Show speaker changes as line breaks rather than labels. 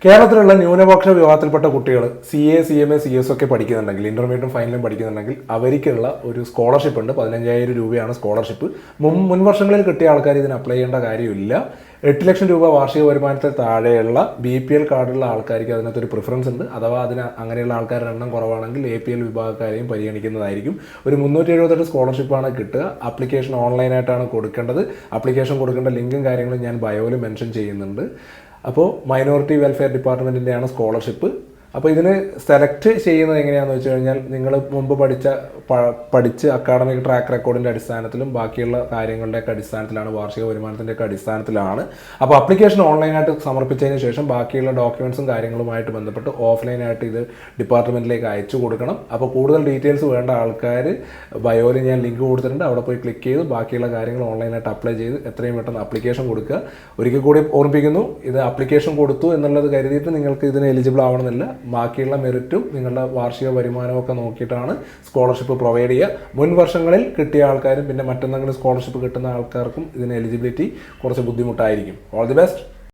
കേരളത്തിലുള്ള ന്യൂനപക്ഷ വിഭാഗത്തിൽപ്പെട്ട കുട്ടികൾ CA, CMA, CS ഒക്കെ പഠിക്കുന്നുണ്ടെങ്കിൽ, ഇന്റർമീഡിയറ്റും ഫൈനലും പഠിക്കുന്നുണ്ടെങ്കിൽ അവർക്കുള്ള ഒരു സ്കോളർഷിപ്പ് ഉണ്ട്. 15,000 രൂപയാണ് സ്കോളർഷിപ്പ്. മുൻ വർഷങ്ങളിൽ കിട്ടിയ ആൾക്കാർ ഇതിന് അപ്ലൈ ചെയ്യേണ്ട കാര്യമില്ല. 8 ലക്ഷം രൂപ വാർഷിക വരുമാനത്തിൽ താഴെയുള്ള BPL കാർഡുള്ള ആൾക്കാർക്ക് അതിനകത്തൊരു പ്രിഫറൻസ് ഉണ്ട്. അഥവാ അങ്ങനെയുള്ള ആൾക്കാരുടെ എണ്ണം കുറവാണെങ്കിൽ APL വിഭാഗക്കാരെയും പരിഗണിക്കുന്നതായിരിക്കും. ഒരു 378 സ്കോളർഷിപ്പാണ് കിട്ടുക. ആപ്ലിക്കേഷൻ ഓൺലൈനായിട്ടാണ് കൊടുക്കേണ്ടത്. ആപ്ലിക്കേഷൻ കൊടുക്കേണ്ട ലിങ്കും കാര്യങ്ങളും ഞാൻ ബയോയിൽ മെൻഷൻ ചെയ്യുന്നുണ്ട്. അപ്പോൾ മൈനോറിറ്റി വെൽഫെയർ ഡിപ്പാർട്ട്മെൻറ്റിൻ്റെയാണ് സ്കോളർഷിപ്പ്. അപ്പോൾ ഇതിന് സെലക്ട് ചെയ്യുന്നത് എങ്ങനെയാണെന്ന് വെച്ച് കഴിഞ്ഞാൽ, നിങ്ങൾ മുമ്പ് പഠിച്ച് അക്കാഡമിക് ട്രാക്ക് റെക്കോർഡിൻ്റെ അടിസ്ഥാനത്തിലും ബാക്കിയുള്ള കാര്യങ്ങളുടെയൊക്കെ അടിസ്ഥാനത്തിലാണ്, വാർഷിക വരുമാനത്തിൻ്റെയൊക്കെ അടിസ്ഥാനത്തിലാണ്. അപ്പോൾ ആപ്ലിക്കേഷൻ ഓൺലൈനായിട്ട് സമർപ്പിച്ചതിന് ശേഷം ബാക്കിയുള്ള ഡോക്യുമെൻറ്റ്സും കാര്യങ്ങളുമായിട്ട് ബന്ധപ്പെട്ട് ഓഫ്ലൈനായിട്ട് ഇത് ഡിപ്പാർട്ട്മെൻറ്റിലേക്ക് അയച്ചു കൊടുക്കണം. അപ്പോൾ കൂടുതൽ ഡീറ്റെയിൽസ് വേണ്ട ആൾക്കാർ ബയോയിൽ ഞാൻ ലിങ്ക് കൊടുത്തിട്ടുണ്ട്, അവിടെ പോയി ക്ലിക്ക് ചെയ്ത് ബാക്കിയുള്ള കാര്യങ്ങൾ ഓൺലൈനായിട്ട് അപ്ലൈ ചെയ്ത് എത്രയും പെട്ടെന്ന് ആപ്ലിക്കേഷൻ കൊടുക്കുക. ഒരിക്കൽ കൂടി ഓർമ്മിപ്പിക്കുന്നു, ഇത് ആപ്ലിക്കേഷൻ കൊടുത്തു എന്നുള്ളത് കരുതിയിട്ട് നിങ്ങൾക്ക് ഇതിന് എലിജിബിൾ ആവണമെന്നില്ല. ബാക്കിയുള്ള മെറിറ്റും നിങ്ങളുടെ വാർഷിക വരുമാനവും ഒക്കെ നോക്കിയിട്ടാണ് സ്കോളർഷിപ്പ് പ്രൊവൈഡ് ചെയ്യുക. മുൻ വർഷങ്ങളിൽ കിട്ടിയ ആൾക്കാരും പിന്നെ മറ്റെന്തെങ്കിലും സ്കോളർഷിപ്പ് കിട്ടുന്ന ആൾക്കാർക്കും ഇതിന് എലിജിബിലിറ്റി കുറച്ച് ബുദ്ധിമുട്ടായിരിക്കും. All the best.